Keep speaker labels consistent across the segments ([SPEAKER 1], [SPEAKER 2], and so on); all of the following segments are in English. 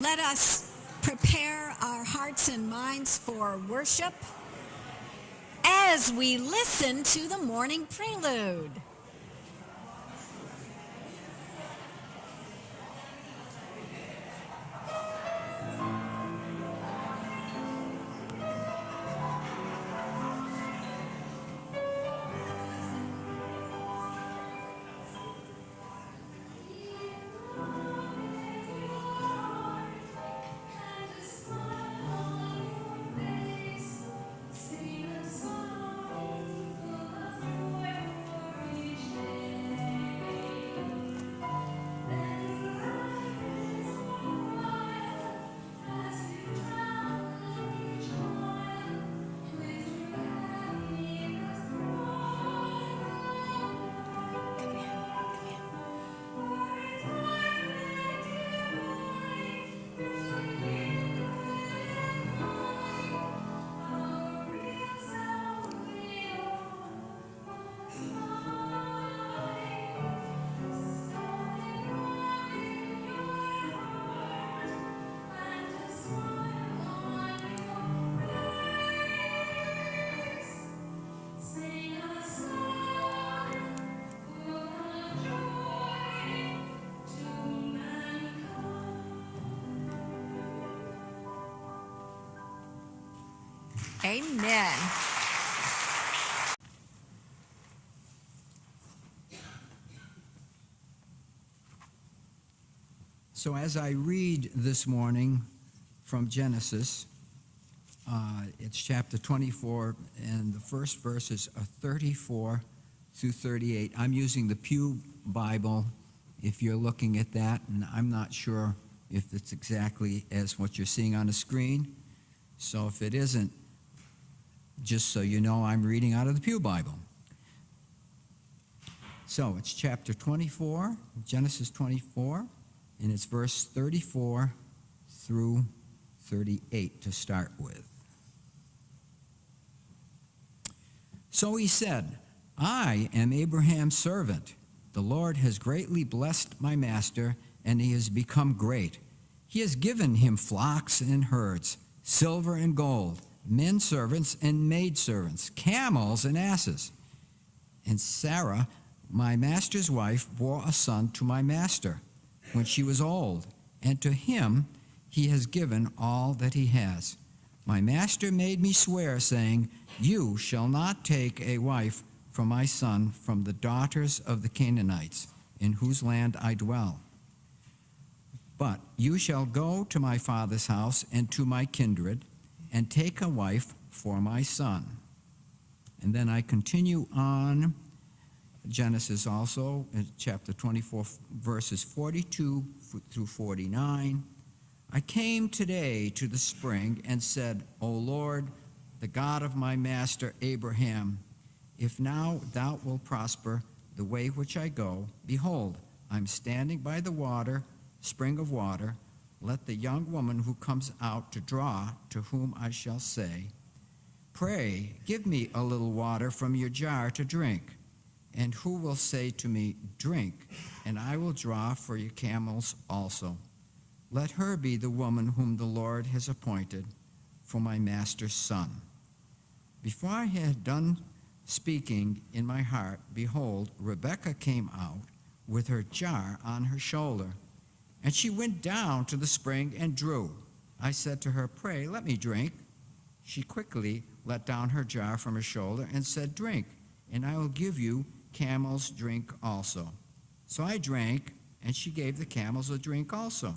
[SPEAKER 1] Let us prepare our hearts and minds for worship as we listen to the morning prelude. Amen.
[SPEAKER 2] So as I read this morning from Genesis, it's chapter 24, and the first verses are 34 through 38. I'm using the Pew Bible if you're looking at that, and I'm not sure if it's exactly as what you're seeing on the screen. So if it isn't, just so you know, I'm reading out of the Pew Bible. So it's chapter 24, Genesis 24, and it's verse 34 through 38 to start with. So he said, I am Abraham's servant. The Lord has greatly blessed my master, and he has become great. He has given him flocks and herds, silver and gold, men servants and maidservants, camels and asses. And Sarah, my master's wife, bore a son to my master when she was old, and to him he has given all that he has. My master made me swear, saying, You shall not take a wife for my son from the daughters of the Canaanites, in whose land I dwell. But you shall go to my father's house and to my kindred, and take a wife for my son. And then I continue on Genesis also, in chapter 24, verses 42 through 49. I came today to the spring and said, O Lord, the God of my master Abraham, if now thou wilt prosper the way which I go, behold, I'm standing by the spring of water. Let the young woman who comes out to draw, to whom I shall say, Pray, give me a little water from your jar to drink. And who will say to me, Drink, and I will draw for your camels also. Let her be the woman whom the Lord has appointed for my master's son. Before I had done speaking in my heart, behold, Rebekah came out with her jar on her shoulder. And she went down to the spring and drew. I said to her, Pray, let me drink. She quickly let down her jar from her shoulder and said, Drink, and I will give you camels drink also. So I drank, and she gave the camels a drink also.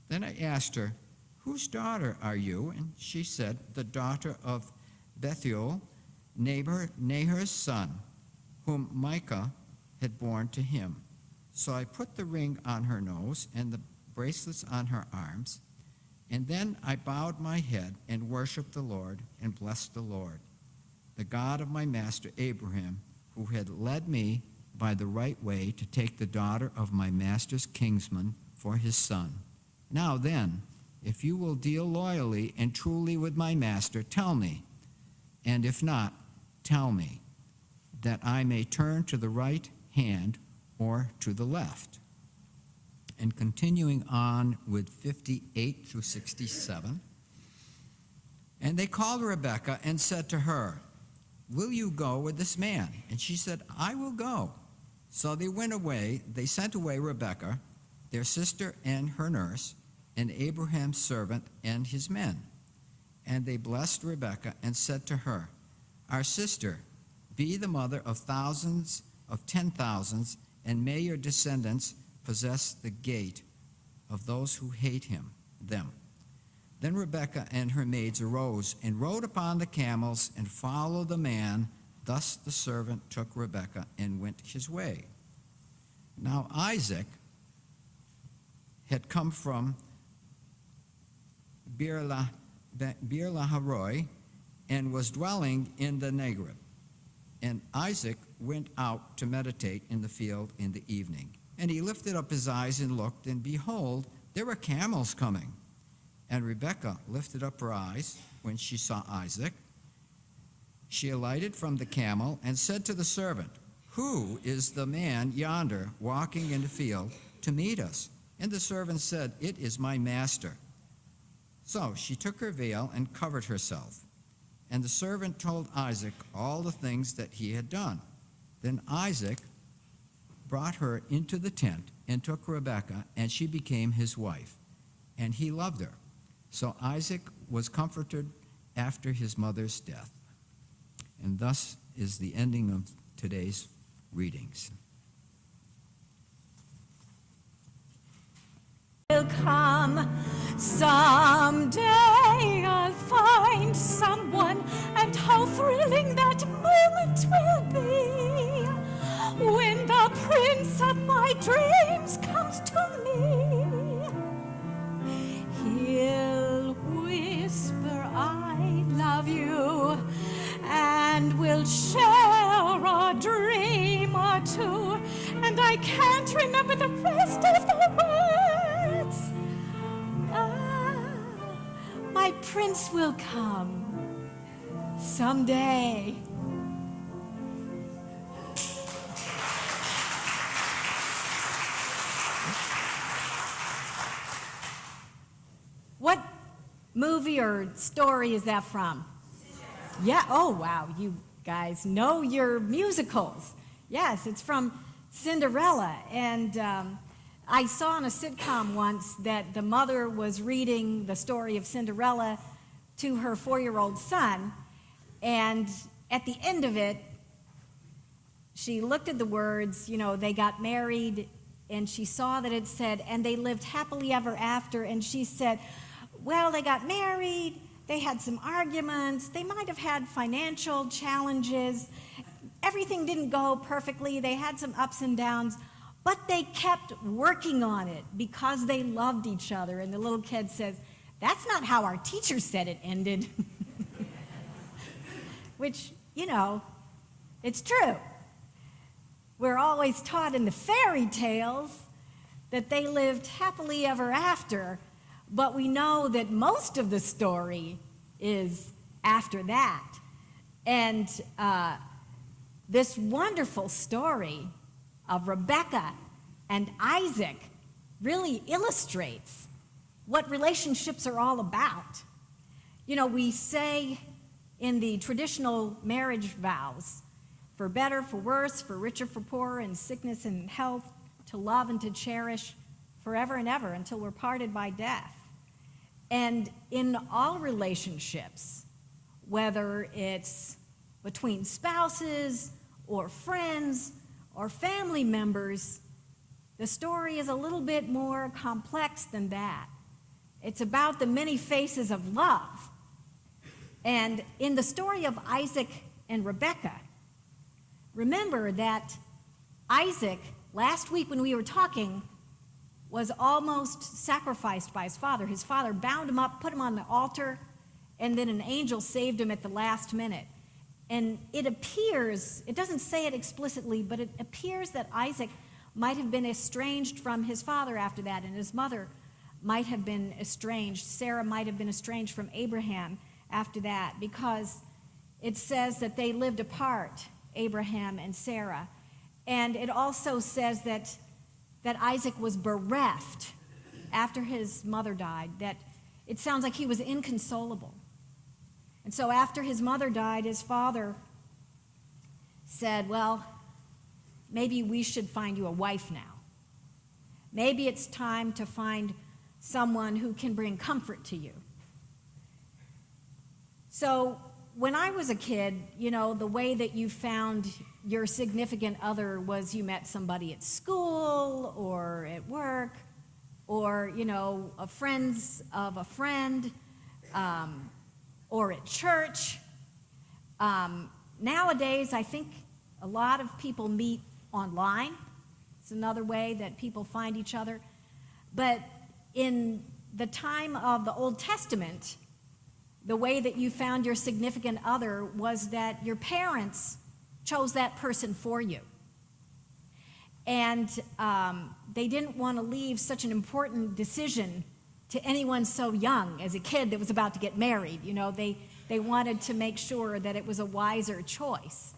[SPEAKER 2] Then I asked her, Whose daughter are you? And she said, The daughter of Bethuel, Nahor's son, whom Micah had borne to him. So I put the ring on her nose and the bracelets on her arms, and then I bowed my head and worshiped the Lord and blessed the Lord, the God of my master Abraham, who had led me by the right way to take the daughter of my master's kinsman for his son. Now then, if you will deal loyally and truly with my master, tell me, and if not, tell me, that I may turn to the right hand or to the left. and continuing on with 58 through 67. And they called Rebekah and said to her, "Will you go with this man?" And she said, "I will go." So they went away. They sent away Rebekah, their sister and her nurse, and Abraham's servant and his men. And they blessed Rebekah and said to her, "Our sister, be the mother of thousands of 10,000s, and may your descendants possess the gate of those who hate them." Then Rebekah and her maids arose and rode upon the camels and followed the man. Thus the servant took Rebekah and went his way. Now Isaac had come from Beer-lahai-roi and was dwelling in the Negev. And Isaac went out to meditate in the field in the evening. And he lifted up his eyes and looked, and behold, there were camels coming. And Rebekah lifted up her eyes when she saw Isaac. She alighted from the camel and said to the servant, "Who is the man yonder walking in the field to meet us?" And the servant said, "It is my master." So she took her veil and covered herself. And the servant told Isaac all the things that he had done. Then Isaac brought her into the tent and took Rebekah, and she became his wife, and he loved her. So Isaac was comforted after his mother's death. And thus is the ending of today's readings.
[SPEAKER 3] Will come someday. I'll find someone, and how thrilling that moment will be when the prince of my dreams comes to me. He'll whisper, "I love you," and we'll share a dream or two, and I can't remember the rest of the words. My prince will come someday. What movie or story is that from? Yeah, oh wow, you guys know your musicals. Yes, it's from Cinderella. And I saw on a sitcom once that the mother was reading the story of Cinderella to her 4-year-old son, and at the end of it, she looked at the words, they got married, and she saw that it said, "and they lived happily ever after," and she said, well, they got married, they had some arguments, they might have had financial challenges, everything didn't go perfectly, they had some ups and downs, but they kept working on it because they loved each other. And the little kid says, "That's not how our teacher said it ended." Which, it's true. We're always taught in the fairy tales that they lived happily ever after, but we know that most of the story is after that. And this wonderful story of Rebekah and Isaac really illustrates what relationships are all about. We say in the traditional marriage vows, for better, for worse, for richer, for poorer, in sickness and health, to love and to cherish forever and ever until we're parted by death. And in all relationships, whether it's between spouses or friends or family members, the story is a little bit more complex than that. It's about the many faces of love. And in the story of Isaac and Rebekah, remember that Isaac, last week when we were talking, was almost sacrificed by his father. His father bound him up, put him on the altar, and then an angel saved him at the last minute. And it appears, it doesn't say it explicitly, but it appears that Isaac might have been estranged from his father after that, and his mother might have been estranged. Sarah might have been estranged from Abraham after that, because it says that they lived apart, Abraham and Sarah. And it also says that that Isaac was bereft after his mother died, that it sounds like he was inconsolable. And so after his mother died, his father said, well, maybe we should find you a wife now. Maybe it's time to find someone who can bring comfort to you. So when I was a kid, the way that you found your significant other was you met somebody at school or at work or, a friends of a friend, or at church. Nowadays, I think a lot of people meet online. It's another way that people find each other. But in the time of the Old Testament, the way that you found your significant other was that your parents chose that person for you. And they didn't want to leave such an important decision to anyone so young as a kid that was about to get married. They wanted to make sure that it was a wiser choice.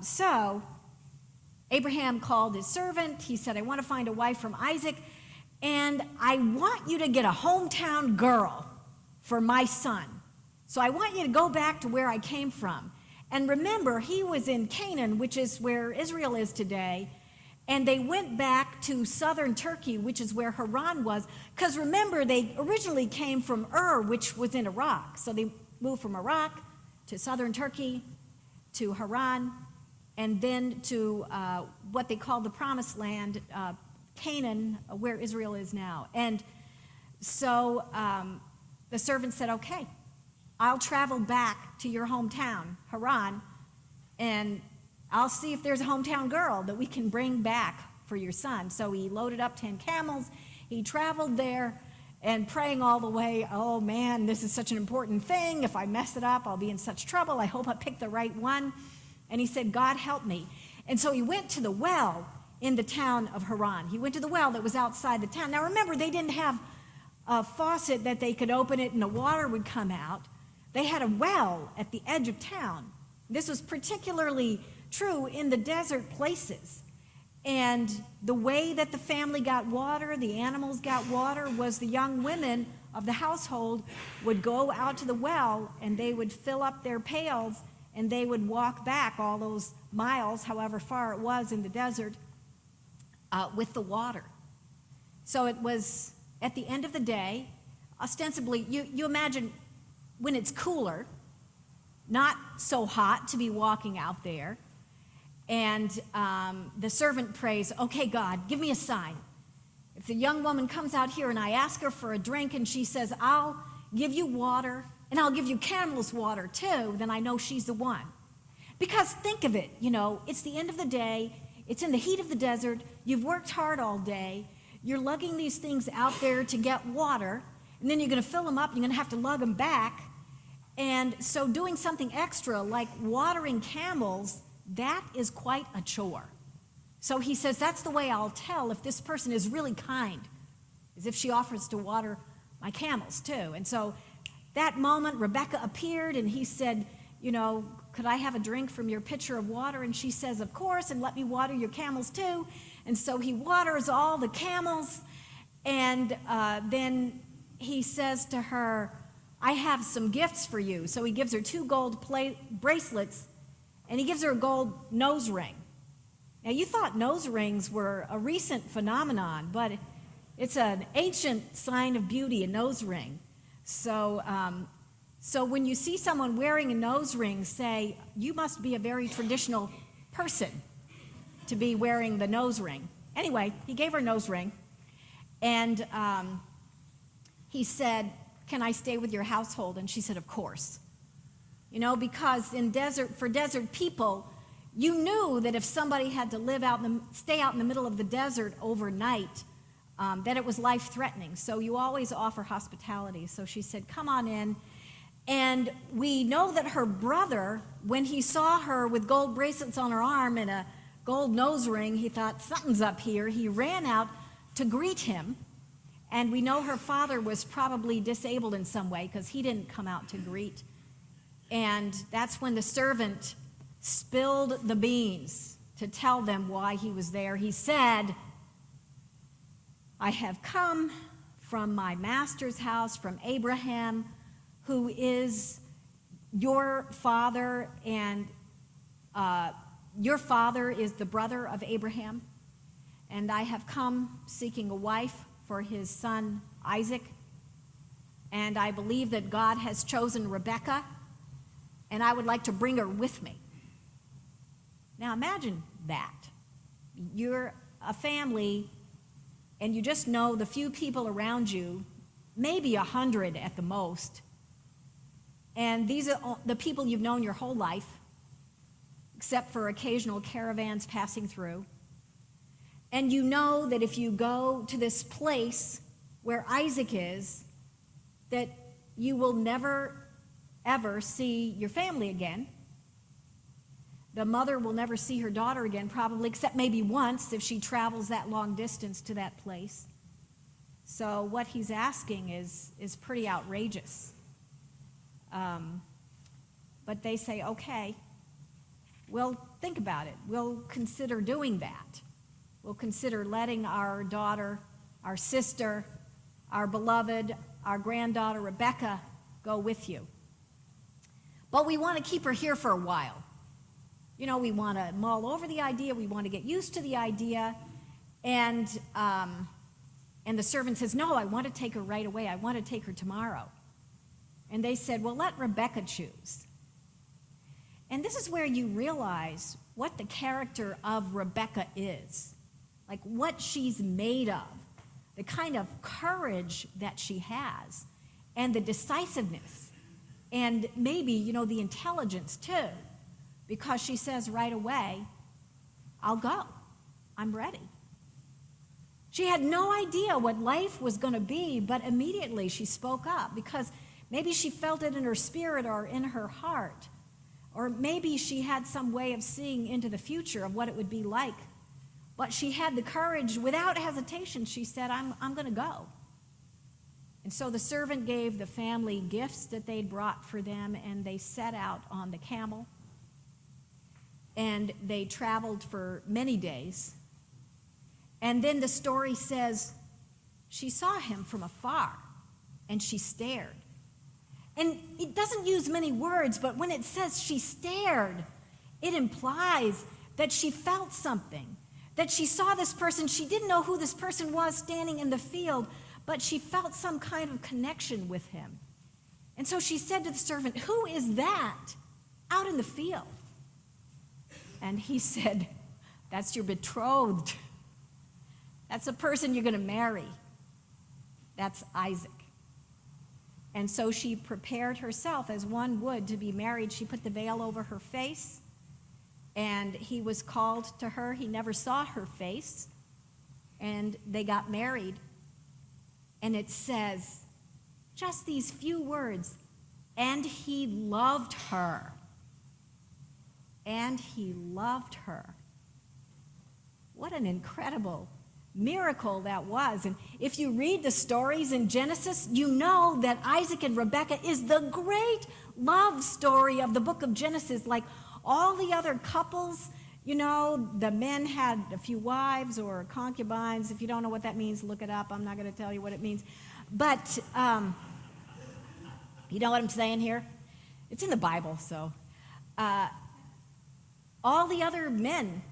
[SPEAKER 3] So Abraham called his servant. He said, I want to find a wife from Isaac, and I want you to get a hometown girl for my son. So I want you to go back to where I came from. And remember, he was in Canaan, which is where Israel is today, and they went back to southern Turkey, which is where Haran was, because remember, they originally came from Ur, which was in Iraq. So they moved from Iraq to southern Turkey to Haran, and then to what they called the Promised Land, Canaan, where Israel is now. And so the servant said, okay, I'll travel back to your hometown, Haran, and I'll see if there's a hometown girl that we can bring back for your son. So he loaded up 10 camels. He traveled there and praying all the way, oh man, this is such an important thing. If I mess it up, I'll be in such trouble. I hope I picked the right one. And he said, God, help me. And so he went to the well in the town of Haran. He went to the well that was outside the town. Now remember, they didn't have a faucet that they could open it and the water would come out. They had a well at the edge of town. This was particularly true in the desert places. And the way that the family got water, the animals got water, was the young women of the household would go out to the well and they would fill up their pails and they would walk back all those miles, however far it was in the desert, with the water. So it was at the end of the day, ostensibly, you imagine when it's cooler, not so hot to be walking out there, and the servant prays, okay, God, give me a sign. If the young woman comes out here and I ask her for a drink and she says, I'll give you water and I'll give you camel's water too, then I know she's the one. Because think of it, it's the end of the day, it's in the heat of the desert, you've worked hard all day, you're lugging these things out there to get water, and then you're going to fill them up, and you're going to have to lug them back. And so doing something extra like watering camels, that is quite a chore. So he says, that's the way I'll tell if this person is really kind, is if she offers to water my camels too. And so that moment, Rebecca appeared and he said, could I have a drink from your pitcher of water? And she says, of course, and let me water your camels too. And so he waters all the camels, and then he says to her, I have some gifts for you. So he gives her 2 gold bracelets, and he gives her a gold nose ring. Now, you thought nose rings were a recent phenomenon, but it's an ancient sign of beauty, a nose ring. So when you see someone wearing a nose ring, say, you must be a very traditional person to be wearing the nose ring. Anyway, he gave her a nose ring, and he said, can I stay with your household? And she said, of course. Because for desert people, you knew that if somebody had to stay out in the middle of the desert overnight, that it was life-threatening. So you always offer hospitality. So she said, come on in. And we know that her brother, when he saw her with gold bracelets on her arm and a gold nose ring, he thought, something's up here. He ran out to greet him. And we know her father was probably disabled in some way because he didn't come out to greet. And that's when the servant spilled the beans to tell them why he was there. He said, I have come from my master's house, from Abraham, who is your father, and your father is the brother of Abraham. And I have come seeking a wife for his son Isaac. And I believe that God has chosen Rebekah, and I would like to bring her with me. Now imagine that. You're a family, and you just know the few people around you, maybe 100 at the most. And these are the people you've known your whole life, except for occasional caravans passing through. And you know that if you go to this place where Isaac is, that you will never, ever see your family again. The mother will never see her daughter again, probably, except maybe once if she travels that long distance to that place. So what he's asking is pretty outrageous. But they say, okay, we'll think about it. We'll consider doing that. We'll consider letting our daughter, our sister, our beloved, our granddaughter Rebekah go with you. But we want to keep her here for a while. You know, we want to mull over the idea. We want to get used to the idea. And the servant says, no, I want to take her right away. I want to take her tomorrow. And they said, well, let Rebekah choose. And this is where you realize what the character of Rebekah is, like what she's made of, the kind of courage that she has, and the decisiveness, and maybe, you know, the intelligence too, because she says right away, I'll go. I'm ready. She had no idea what life was going to be, but immediately she spoke up because maybe she felt it in her spirit or in her heart, or maybe she had some way of seeing into the future of what it would be like. But she had the courage, without hesitation, she said, I'm going to go. And so the servant gave the family gifts that they'd brought for them, and they set out on the camel. And they traveled for many days. And then the story says she saw him from afar, and she stared. And it doesn't use many words, but when it says she stared, it implies that she felt something, that she saw this person. She didn't know who this person was standing in the field, but she felt some kind of connection with him. And so she said to the servant, who is that out in the field? And he said, that's your betrothed. That's the person you're going to marry. That's Isaac. And so she prepared herself as one would to be married. She put the veil over her face, and he was called to her. He never saw her face, and they got married. And it says just these few words, and he loved her. And he loved her. What an incredible miracle that was. And if you read the stories in Genesis, you know that Isaac and Rebekah is the great love story of the book of Genesis. Like all the other couples, you know, the men had a few wives or concubines. If you don't know what that means, look it up. I'm not going to tell you what it means. But you know what I'm saying here? It's in the Bible, so. All the other men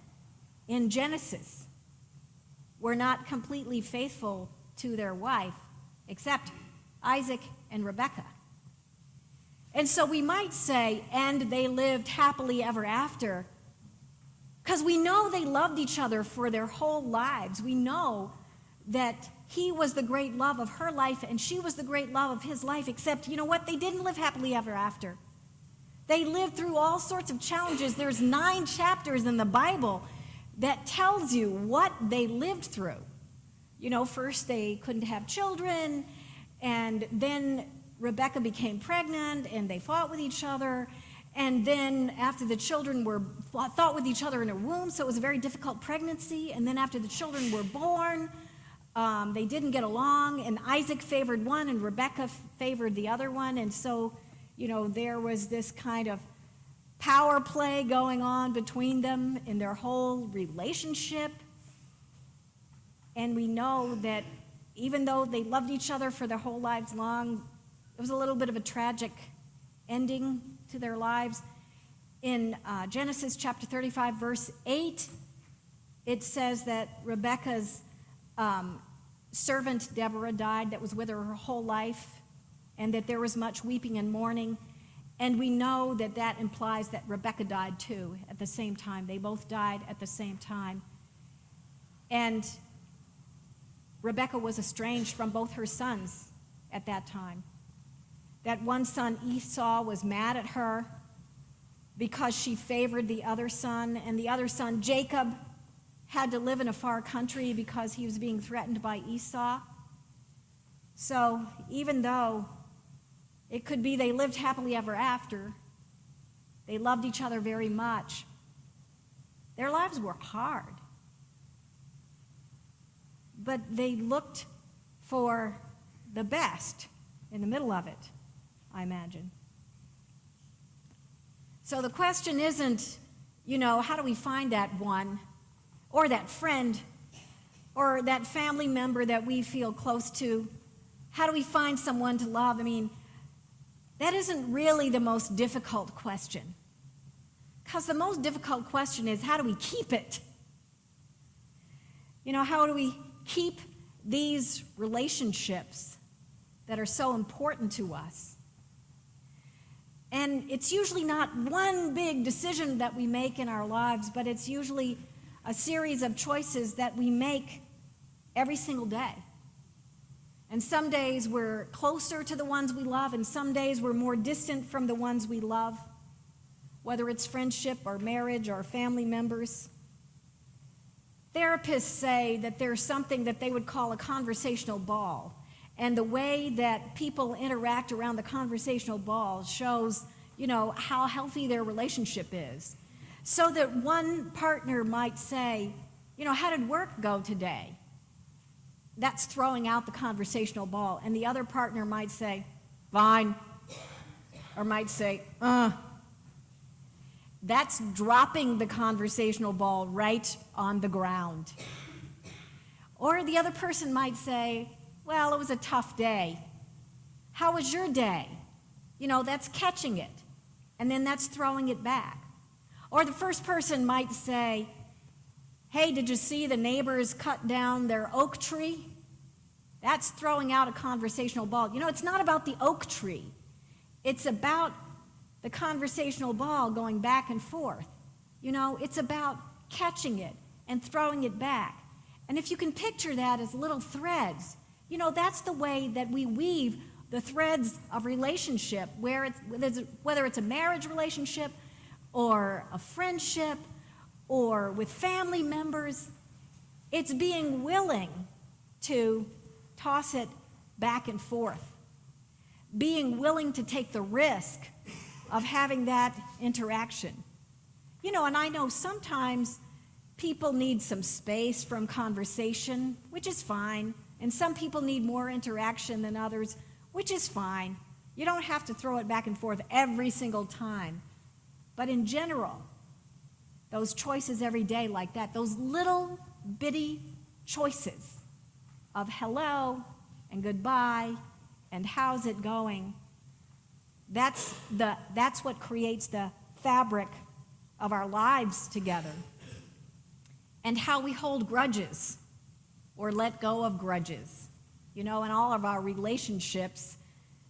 [SPEAKER 3] in Genesis were not completely faithful to their wife, except Isaac and Rebekah. And so we might say, and they lived happily ever after, because we know they loved each other for their whole lives. We know that he was the great love of her life, and she was the great love of his life, except, you know what? They didn't live happily ever after. They lived through all sorts of challenges. There's 9 chapters in the Bible that tells you what they lived through. You know, first they couldn't have children, and then Rebekah became pregnant, and they fought with each other. And then after the children fought with each other in a womb, so it was a very difficult pregnancy. And then after the children were born, they didn't get along, and Isaac favored one, and Rebekah favored the other one. And so, you know, there was this kind of power play going on between them in their whole relationship. And we know that even though they loved each other for their whole lives long, it was a little bit of a tragic ending to their lives. In Genesis chapter 35, verse 8, it says that Rebekah's servant Deborah died that was with her whole life, and that there was much weeping and mourning. And we know that that implies that Rebekah died too at the same time. They both died at the same time. And Rebekah was estranged from both her sons at that time. That one son, Esau, was mad at her because she favored the other son, and the other son, Jacob, had to live in a far country because he was being threatened by Esau. So even though it could be they lived happily ever after, they loved each other very much, their lives were hard. But they looked for the best in the middle of it, I imagine. So the question isn't, how do we find that one, or that friend, or that family member that we feel close to? How do we find someone to love? That isn't really the most difficult question. Because the most difficult question is, how do we keep it? How do we keep these relationships that are so important to us? And it's usually not one big decision that we make in our lives, but it's usually a series of choices that we make every single day. And some days we're closer to the ones we love, and some days we're more distant from the ones we love, whether it's friendship or marriage or family members. Therapists say that there's something that they would call a conversational ball. And the way that people interact around the conversational ball shows, how healthy their relationship is. So that one partner might say, how did work go today? That's throwing out the conversational ball. And the other partner might say, fine. Or might say, That's dropping the conversational ball right on the ground. Or the other person might say, well, it was a tough day. How was your day? That's catching it. And then that's throwing it back. Or the first person might say, hey, did you see the neighbors cut down their oak tree? That's throwing out a conversational ball. It's not about the oak tree. It's about the conversational ball going back and forth. It's about catching it and throwing it back. And if you can picture that as little threads, that's the way that we weave the threads of relationship, whether it's a marriage relationship or a friendship or with family members. It's being willing to toss it back and forth, being willing to take the risk of having that interaction. And I know sometimes people need some space from conversation, which is fine. And some people need more interaction than others, which is fine. You don't have to throw it back and forth every single time. But in general, those choices every day like that, those little bitty choices of hello and goodbye and how's it going, that's what creates the fabric of our lives together. And how we hold grudges or let go of grudges. In all of our relationships,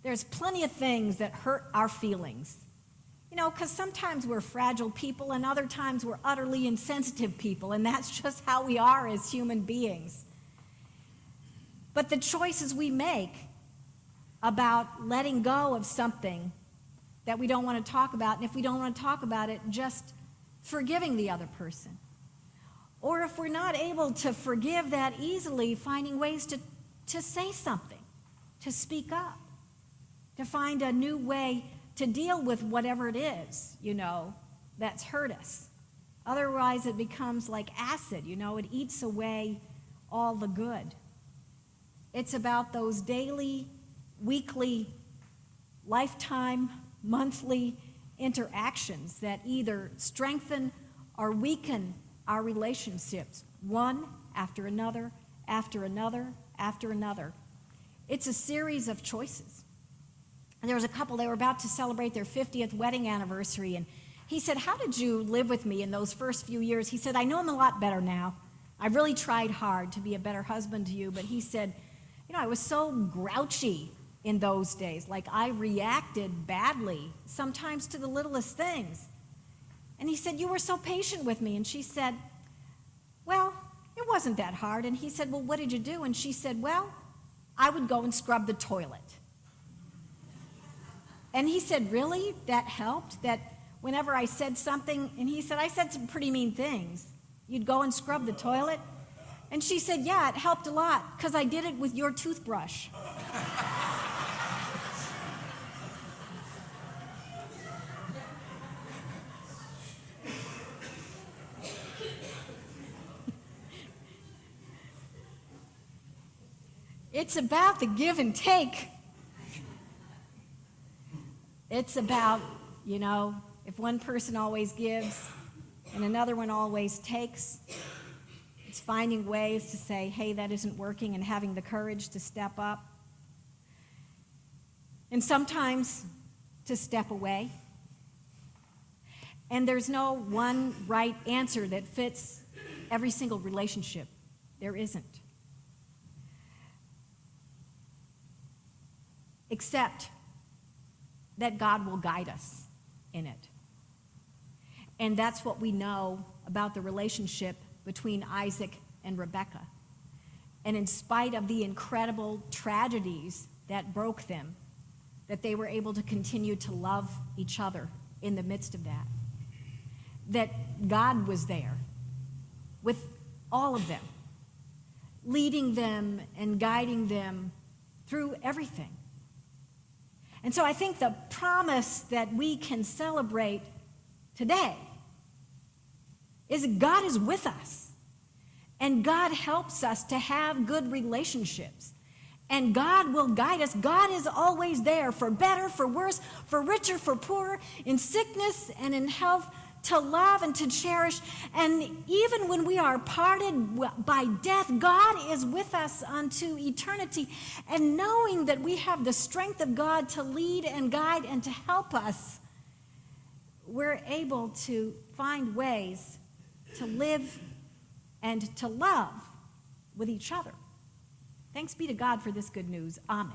[SPEAKER 3] there's plenty of things that hurt our feelings. Because sometimes we're fragile people and other times we're utterly insensitive people, and that's just how we are as human beings. But the choices we make about letting go of something that we don't want to talk about, and if we don't want to talk about it, just forgiving the other person. Or if we're not able to forgive that easily, finding ways to say something, to speak up, to find a new way to deal with whatever it is, that's hurt us. Otherwise, it becomes like acid, it eats away all the good. It's about those daily, weekly, lifetime, monthly interactions that either strengthen or weaken our relationships, one after another after another after another. It's a series of choices. And there was a couple, they were about to celebrate their 50th wedding anniversary, and he said, "How did you live with me in those first few years?" He said, "I know I'm a lot better now. I've really tried hard to be a better husband to you," but he said, "I was so grouchy in those days. Like, I reacted badly, sometimes to the littlest things." And he said, "You were so patient with me." And she said, "Well, it wasn't that hard." And he said, "Well, what did you do?" And she said, "Well, I would go and scrub the toilet." And he said, "Really? That helped? That whenever I said something," and he said, "I said some pretty mean things, you'd go and scrub the toilet?" And she said, "Yeah, it helped a lot, because I did it with your toothbrush." It's about the give and take. It's about, if one person always gives and another one always takes, it's finding ways to say, "Hey, that isn't working," and having the courage to step up. And sometimes to step away. And there's no one right answer that fits every single relationship. There isn't. Except that God will guide us in it. And that's what we know about the relationship between Isaac and Rebekah. And in spite of the incredible tragedies that broke them, that they were able to continue to love each other in the midst of that. That God was there with all of them, leading them and guiding them through everything. And so I think the promise that we can celebrate today is that God is with us. And God helps us to have good relationships. And God will guide us. God is always there, for better, for worse, for richer, for poorer, in sickness and in health, to love and to cherish. And even when we are parted by death, God is with us unto eternity. And knowing that we have the strength of God to lead and guide and to help us, we're able to find ways to live and to love with each other. Thanks be to God for this good news. Amen.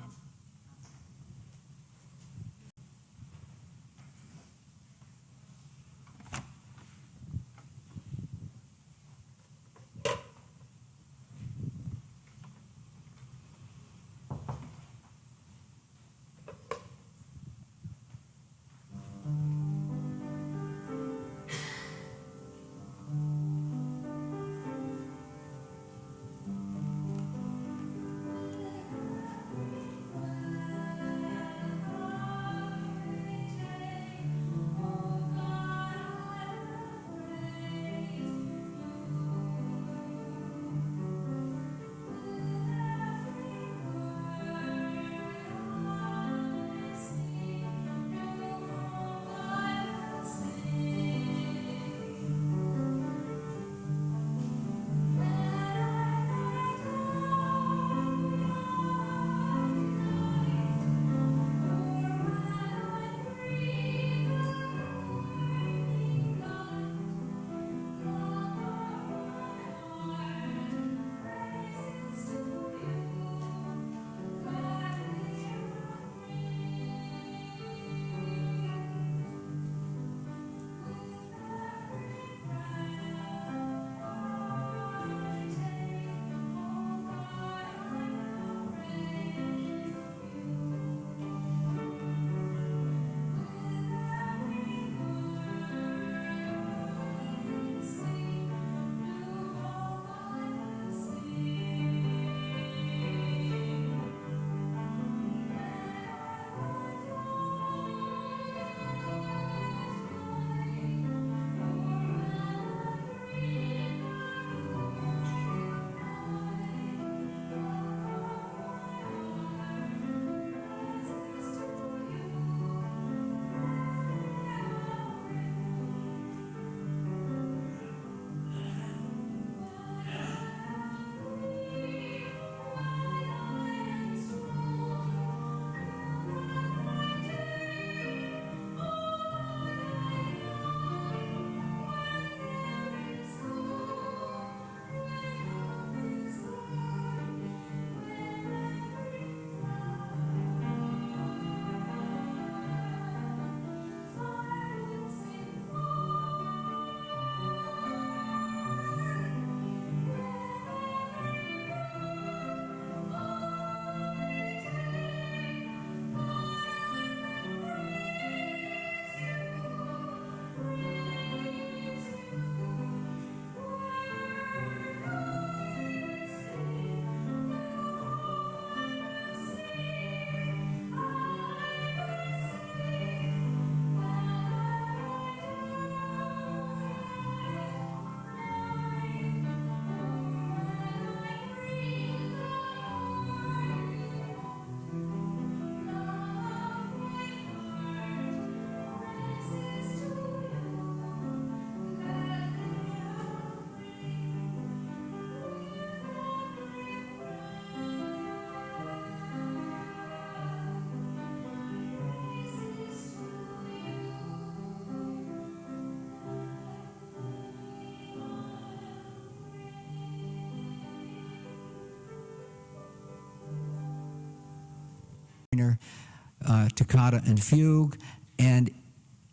[SPEAKER 2] minor, toccata, and fugue. And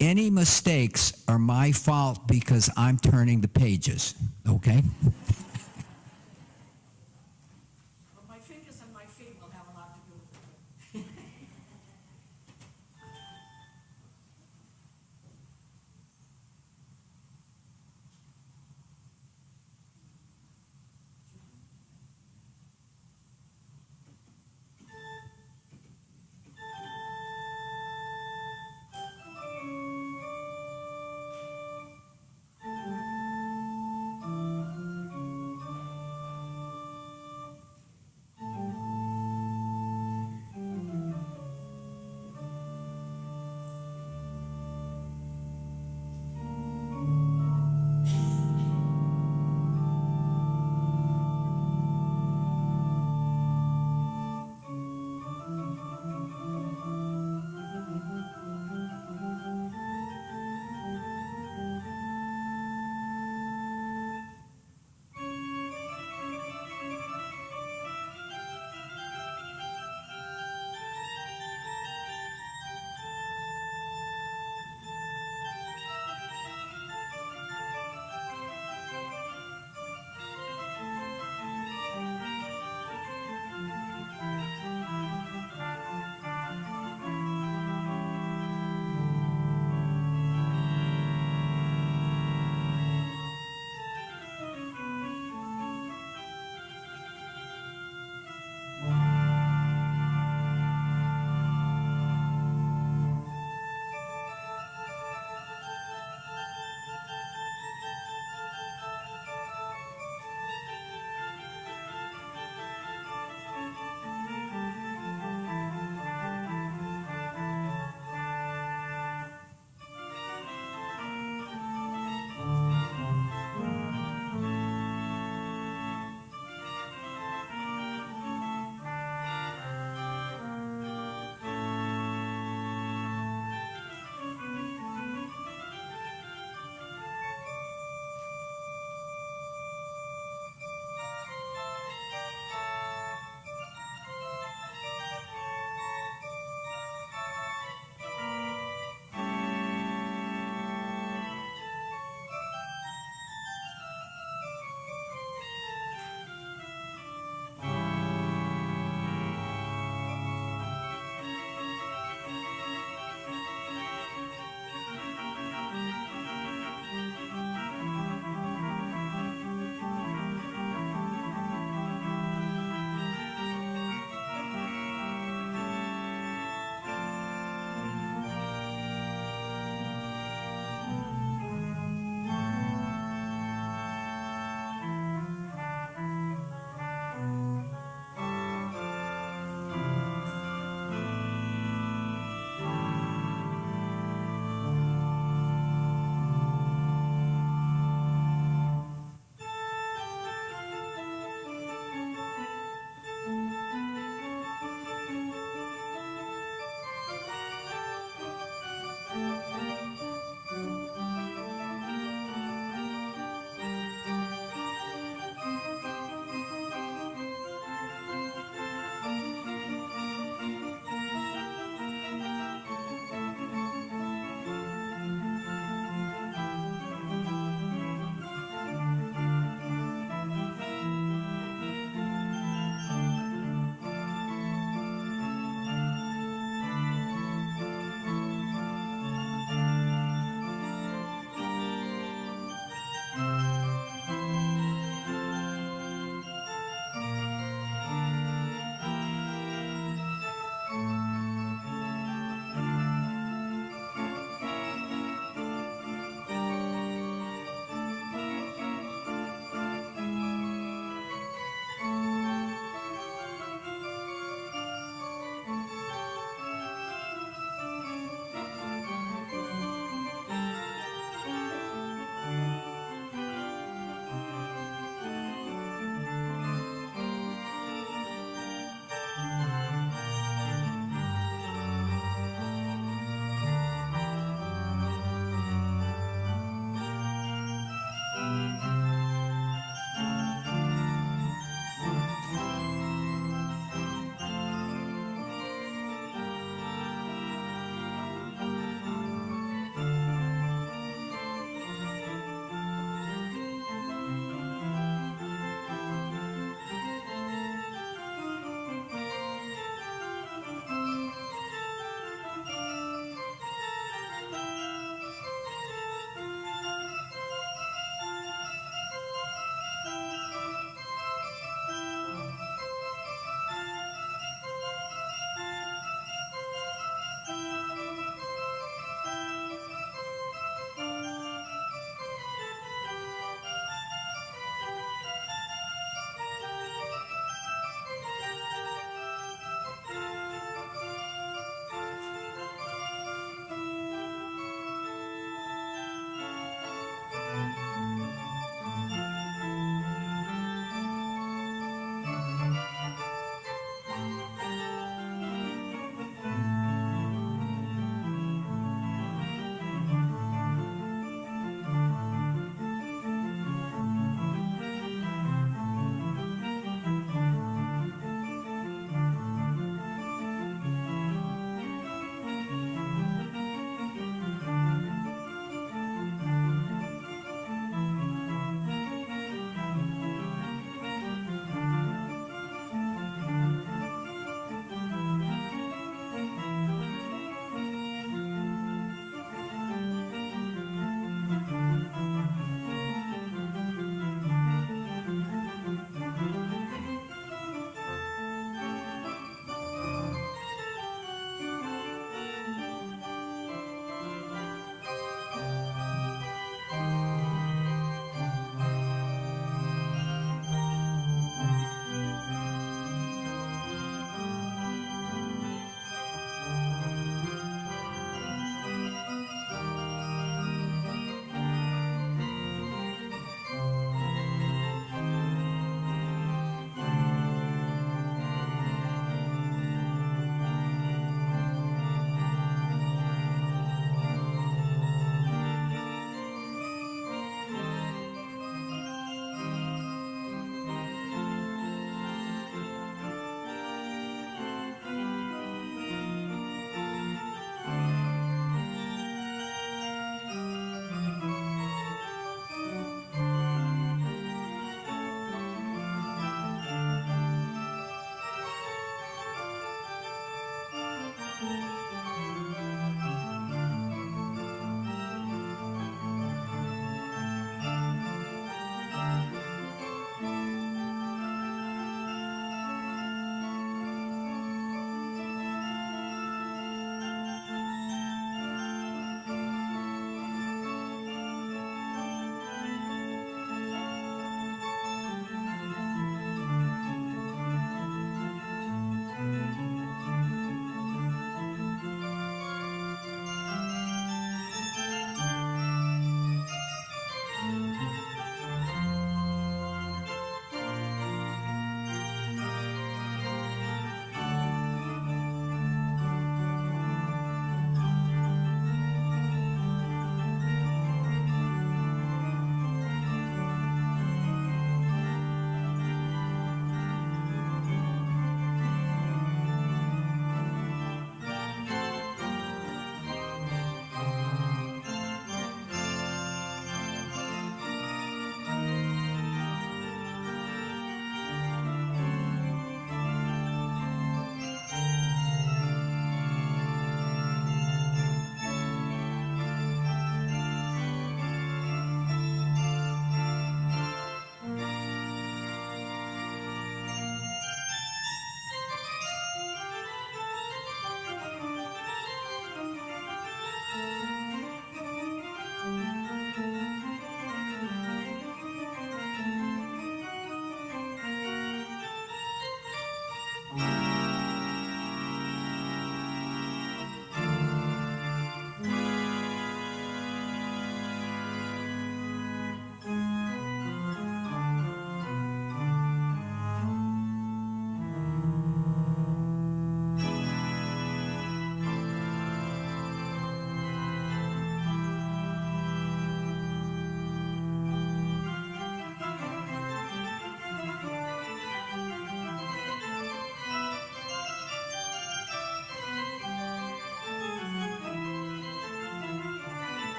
[SPEAKER 2] any mistakes are my fault because I'm turning the pages, okay?
[SPEAKER 1] Well, my fingers and my feet will have a lot to do with it.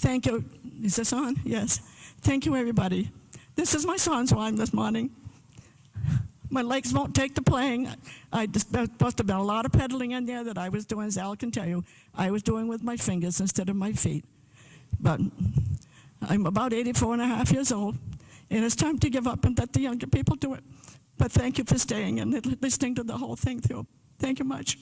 [SPEAKER 4] Thank you. Is this on? Yes. Thank you, everybody. This is my son's wine this morning. My legs won't take the playing. There's supposed to have been a lot of pedaling in there that I was doing, as Al can tell you. I was doing with my fingers instead of my feet. But I'm about 84 and a half years old, and it's time to give up and let the younger people do it. But thank you for staying and listening to the whole thing through. Thank you much.